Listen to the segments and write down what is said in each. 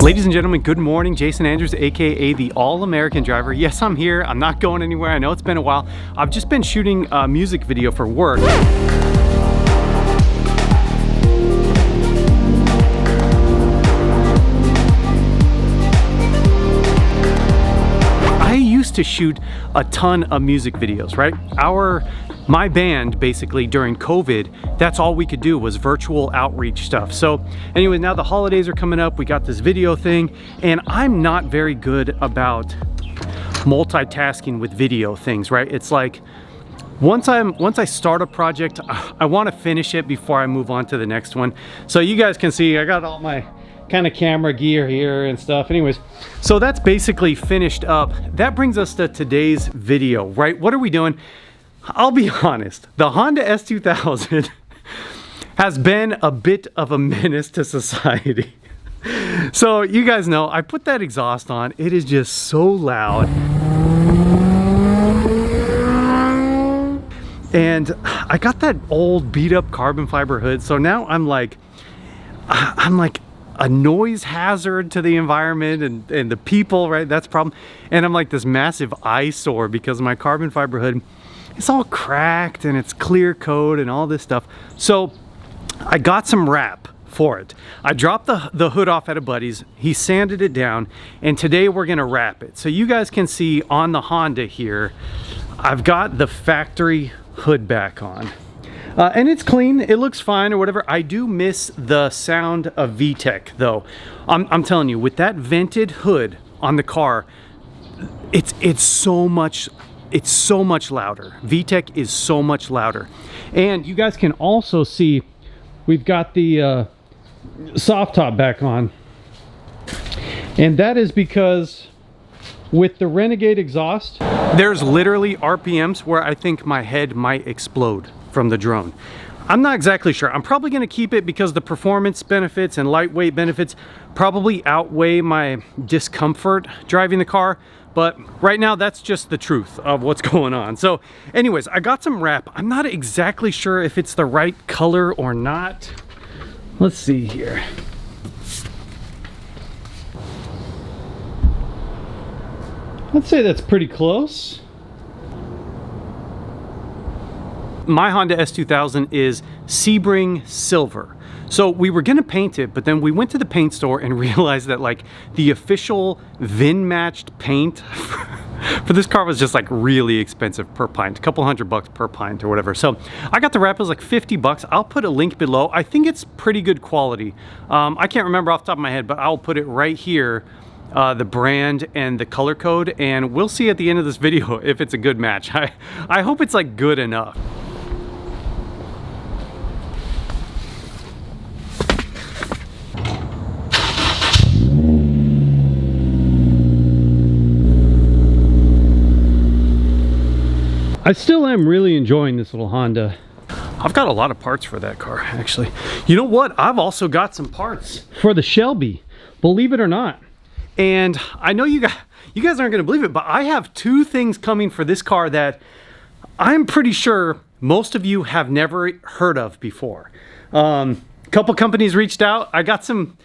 Ladies and gentlemen, good morning. Jason Andrews, aka the All-American Driver. Yes, I'm here. I'm not going anywhere. I know it's been a while. I've just been shooting a music video for work. I used to shoot a ton of music videos, right? My band, basically during COVID, that's all we could do was virtual outreach stuff. So anyway, now the holidays are coming up, we got this video thing, and I'm not very good about multitasking with video things, right? It's like once I start a project, I want to finish it before I move on to the next one. So you guys can see I got all my kind of camera gear here and stuff. Anyways, so that's basically finished up. That brings us to today's video, right? What are we doing? I'll be honest, the Honda S2000 has been a bit of a menace to society. So you guys know, I put that exhaust on. It is just so loud. And I got that old beat up carbon fiber hood. So now I'm like a noise hazard to the environment and the people, right? That's a problem. And I'm like this massive eyesore because my carbon fiber hood, it's all cracked and it's clear coat and all this stuff. So I got some wrap for it. I dropped the hood off at a buddy's. He sanded it down, and today we're gonna wrap it. So you guys can see on the Honda here, I've got the factory hood back on. And it's clean, it looks fine or whatever. I do miss the sound of VTEC though. I'm telling you, with that vented hood on the car, it's so much louder. VTEC is so much louder. And you guys can also see we've got the soft top back on. And that is because with the Renegade exhaust, there's literally RPMs where I think my head might explode from the drone. I'm not exactly sure. I'm probably going to keep it because the performance benefits and lightweight benefits probably outweigh my discomfort driving the car. But right now, that's just the truth of what's going on. So anyways, I got some wrap. I'm not exactly sure if it's the right color or not. Let's see here. Let's say that's pretty close. My Honda S2000 is Sebring Sliver. So we were gonna paint it, but then we went to the paint store and realized that like the official VIN matched paint for this car was just like really expensive per pint, a couple $100 per pint or whatever. So I got the wrap, it was like 50 bucks. I'll put a link below. I think it's pretty good quality. I can't remember off the top of my head, but I'll put it right here, the brand and the color code, and we'll see at the end of this video if it's a good match. I hope it's like good enough. I still am really enjoying this little Honda. I've got a lot of parts for that car, actually. You know what? I've also got some parts for the Shelby, believe it or not. And I know you guys aren't gonna believe it, but I have two things coming for this car that I'm pretty sure most of you have never heard of before. A couple companies reached out. I got some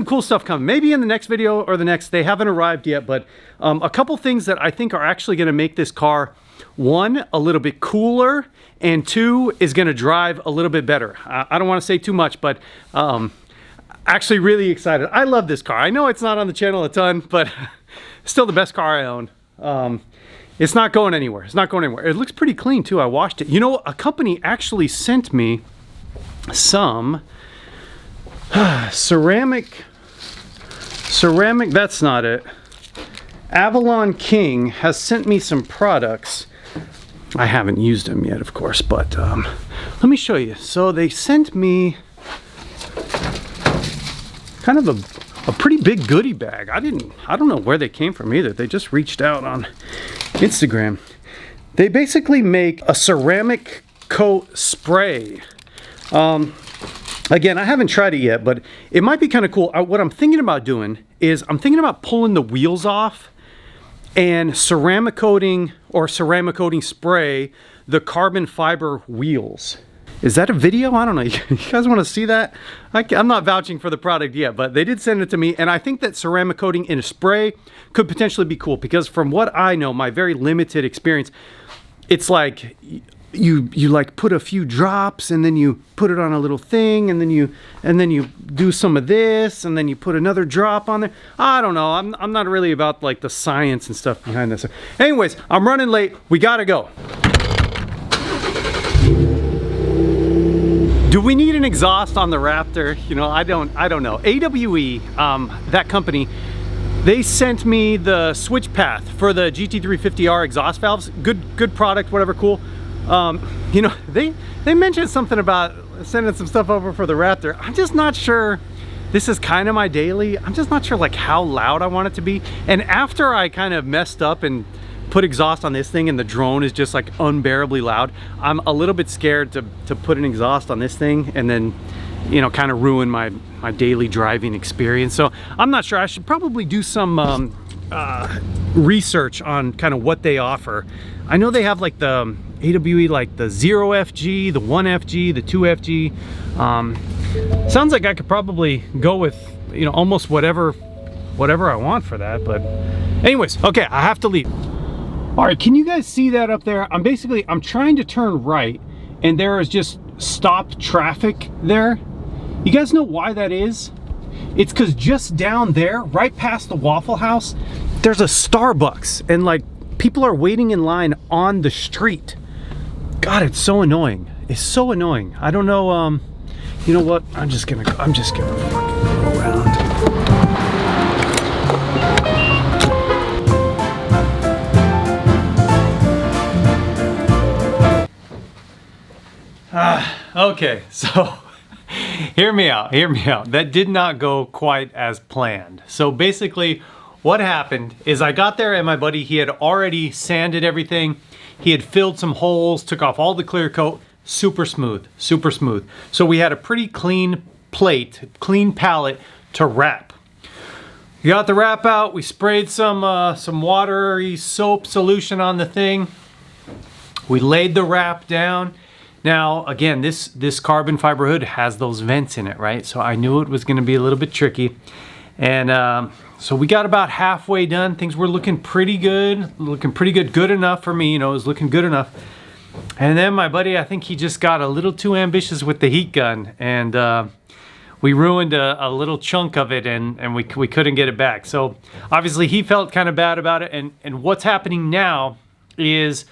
cool stuff coming. Maybe in the next video or the next. They haven't arrived yet, but a couple things that I think are actually gonna make this car, one, a little bit cooler, and two, is gonna drive a little bit better. I don't wanna say too much, but actually really excited. I love this car. I know it's not on the channel a ton, but still the best car I own. It's not going anywhere. It's not going anywhere. It looks pretty clean too. I washed it. You know, a company actually sent me some ceramic, that's not it. Avalon King has sent me some products. I haven't used them yet, of course, but let me show you. So they sent me kind of a pretty big goodie bag. I don't know where they came from either. They just reached out on Instagram. They basically make a ceramic coat spray. Again, I haven't tried it yet, but it might be kind of cool. What I'm thinking about doing is I'm thinking about pulling the wheels off and ceramic coating spray the carbon fiber wheels. Is that a video? I don't know. You guys want to see that? I'm not vouching for the product yet, but they did send it to me, and I think that ceramic coating in a spray could potentially be cool, because from what I know, my very limited experience, it's like you like put a few drops, and then you put it on a little thing, and then you do some of this, and then you put another drop on there. I don't know. I'm not really about like the science and stuff behind this. Anyways, I'm running late. We gotta go. Do we need an exhaust on the Raptor? You know, I don't know. AWE, that company, they sent me the switch path for the GT350R exhaust valves. Good product, whatever, cool. You know, they mentioned something about sending some stuff over for the Raptor. I'm just not sure. This is kind of my daily. I'm just not sure like how loud I want it to be. And after I kind of messed up and put exhaust on this thing and the drone is just like unbearably loud, I'm a little bit scared to put an exhaust on this thing and then, you know, kind of ruin my daily driving experience. So I'm not sure. I should probably do some research on kind of what they offer. I know they have like the AWE, like the 0FG, the 1FG, the 2FG. Sounds like I could probably go with, you know, almost whatever I want for that. But anyways, okay, I have to leave. All right, can you guys see that up there? I'm trying to turn right, and there is just stopped traffic there. You guys know why that is? It's because just down there, right past the Waffle House, there's a Starbucks, and like people are waiting in line on the street. God, it's so annoying. It's so annoying. I don't know. You know what? I'm just gonna fucking go around. Okay, so hear me out. That did not go quite as planned. So basically what happened is I got there and my buddy, he had already sanded everything. He had filled some holes, took off all the clear coat, super smooth. So we had a pretty clean plate, clean palette to wrap. We got the wrap out, we sprayed some watery soap solution on the thing. We laid the wrap down. Now, again, this carbon fiber hood has those vents in it, right? So I knew it was gonna be a little bit tricky. And so we got about halfway done. Things were looking pretty good, good enough for me, you know, it was looking good enough. And then my buddy, I think he just got a little too ambitious with the heat gun, and we ruined a little chunk of it, and we couldn't get it back. So obviously he felt kind of bad about it, and what's happening now is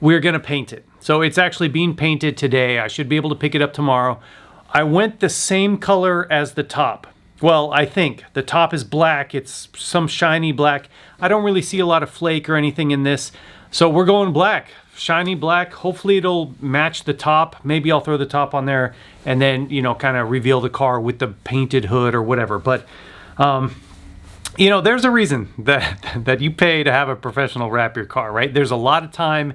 we're gonna paint it. So it's actually being painted today. I should be able to pick it up tomorrow. I went the same color as the top. Well, I think. The top is black. It's some shiny black. I don't really see a lot of flake or anything in this. So we're going black, shiny black. Hopefully it'll match the top. Maybe I'll throw the top on there and then, you know, kind of reveal the car with the painted hood or whatever. But, you know, there's a reason that you pay to have a professional wrap your car, right? There's a lot of time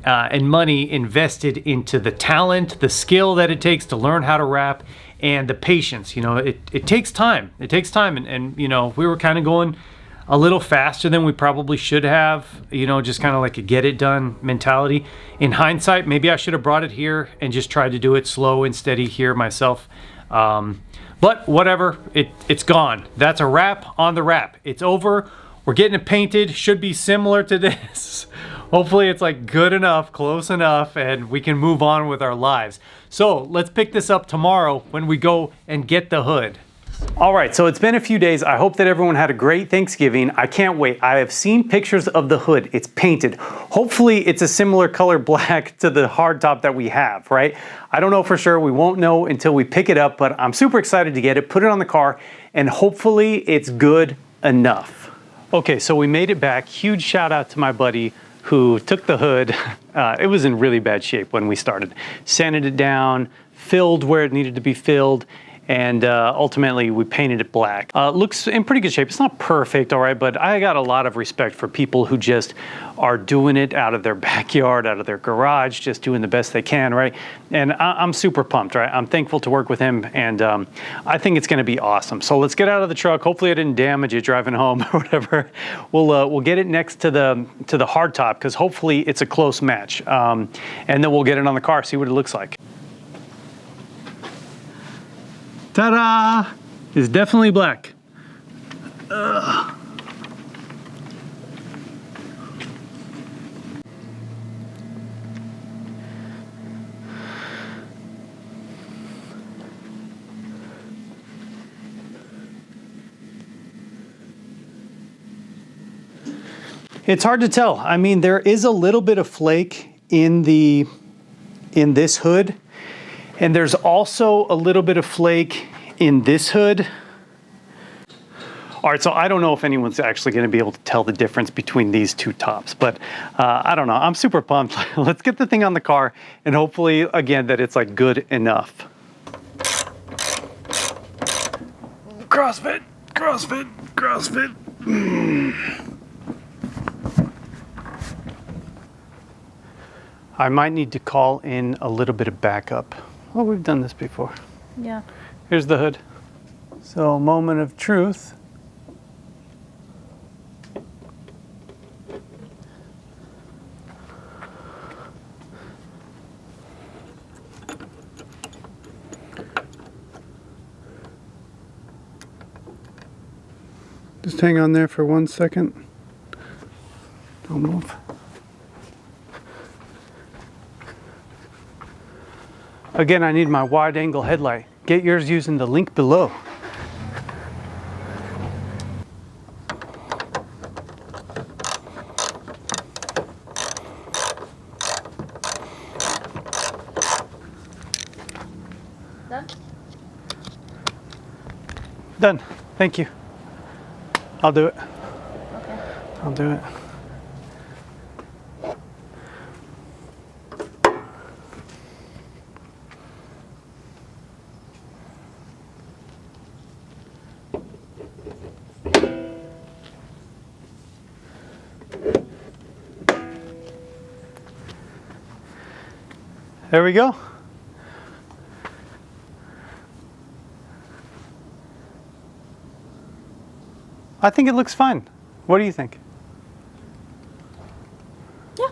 and money invested into the talent, the skill that it takes to learn how to wrap, and the patience. You know, it takes time. It takes time, and you know, we were kind of going a little faster than we probably should have, you know, just kind of like a get it done mentality. In hindsight, maybe I should have brought it here and just tried to do it slow and steady here myself. But whatever, it's gone. That's a wrap on the wrap. It's over. We're getting it painted. Should be similar to this. Hopefully it's like good enough, close enough, and we can move on with our lives. So let's pick this up tomorrow when we go and get the hood. All right, so it's been a few days. I hope that everyone had a great Thanksgiving. I can't wait. I have seen pictures of the hood. It's painted. Hopefully it's a similar color black to the hardtop that we have, right? I don't know for sure. We won't know until we pick it up, but I'm super excited to get it, put it on the car, and hopefully it's good enough. Okay, so we made it back. Huge shout out to my buddy who took the hood. It was in really bad shape when we started. Sanded it down, filled where it needed to be filled, and ultimately we painted it black. Looks in pretty good shape. It's not perfect, all right, but I got a lot of respect for people who just are doing it out of their backyard, out of their garage, just doing the best they can, right? And I'm super pumped, right? I'm thankful to work with him, and I think it's gonna be awesome. So let's get out of the truck. Hopefully I didn't damage it driving home or whatever. We'll get it next to the hard top, because hopefully it's a close match. And then we'll get it on the car, see what it looks like. Ta-da! It's definitely black. Ugh. It's hard to tell. I mean, there is a little bit of flake in this hood, and there's also a little bit of flake in this hood. All right, so I don't know if anyone's actually going to be able to tell the difference between these two tops, but I don't know. I'm super pumped. Let's get the thing on the car, and hopefully, again, that it's like good enough. CrossFit, CrossFit, CrossFit. I might need to call in a little bit of backup. Oh, we've done this before. Yeah. Here's the hood. So, moment of truth. Just hang on there for 1 second. Don't move. Again, I need my wide angle headlight. Get yours using the link below. Done? Done. Thank you. I'll do it. Okay. I'll do it. There we go. I think it looks fine. What do you think? Yeah.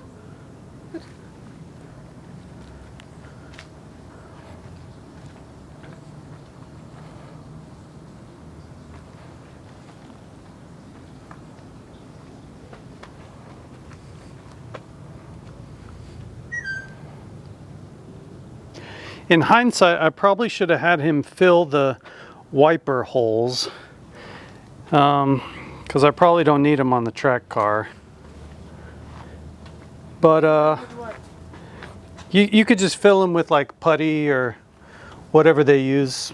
In hindsight, I probably should have had him fill the wiper holes, because I probably don't need them on the track car. But you could just fill them with like putty or whatever they use,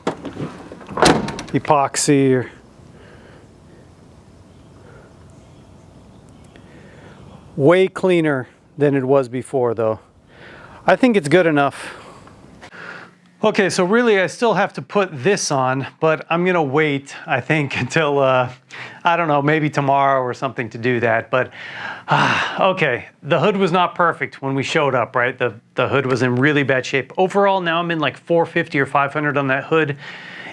epoxy or. Way cleaner than it was before though. I think it's good enough. Okay, so really I still have to put this on, but I'm gonna wait, I think, until, I don't know, maybe tomorrow or something to do that. But, okay, the hood was not perfect when we showed up, right? The hood was in really bad shape. Overall, now I'm in like $450 or $500 on that hood.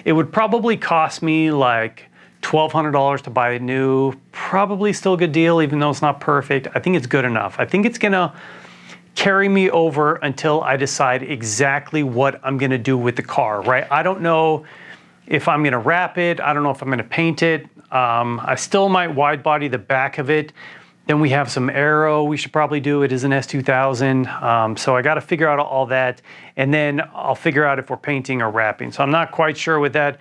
It would probably cost me like $1,200 to buy it new. Probably still a good deal, even though it's not perfect. I think it's good enough. I think it's gonna carry me over until I decide exactly what I'm gonna do with the car, right? I don't know if I'm gonna wrap it. I don't know if I'm gonna paint it. I still might wide body the back of it. Then we have some aero we should probably do. It is an S2000. So I gotta figure out all that. And then I'll figure out if we're painting or wrapping. So I'm not quite sure with that.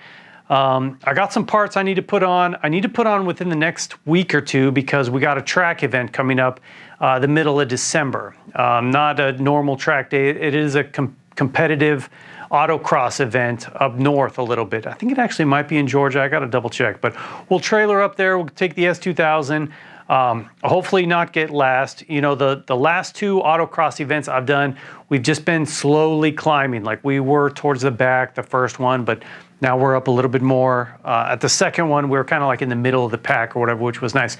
I got some parts I need to put on. I need to put on within the next week or two because we got a track event coming up the middle of December. Not a normal track day. It is a competitive autocross event up north a little bit. I think it actually might be in Georgia. I got to double check, but we'll trailer up there. We'll take the S2000. Hopefully not get last. You know, the last two autocross events I've done, we've just been slowly climbing. Like we were towards the back, the first one, but now we're up a little bit more. At the second one, we were kind of like in the middle of the pack or whatever, which was nice.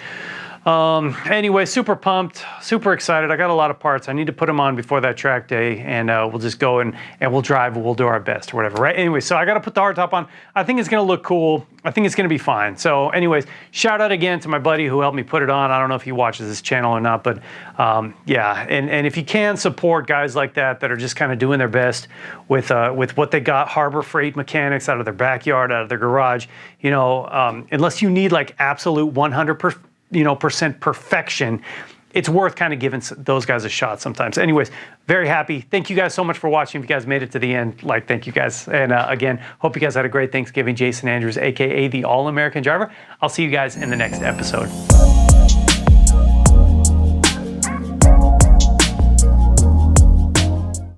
Anyway, super pumped, super excited. I got a lot of parts. I need to put them on before that track day, and we'll just go and we'll drive. We'll do our best or whatever, right? Anyway, so I got to put the hardtop on. I think it's going to look cool. I think it's going to be fine. So anyways, shout out again to my buddy who helped me put it on. I don't know if he watches this channel or not, but yeah. And if you can support guys like that are just kind of doing their best with what they got, Harbor Freight mechanics out of their backyard, out of their garage, you know, unless you need like absolute 100% perfection, it's worth kind of giving those guys a shot sometimes. Anyways, very happy. Thank you guys so much for watching. If you guys made it to the end, like, thank you guys. And again, hope you guys had a great Thanksgiving. Jason Andrews, AKA the All-American Driver. I'll see you guys in the next episode.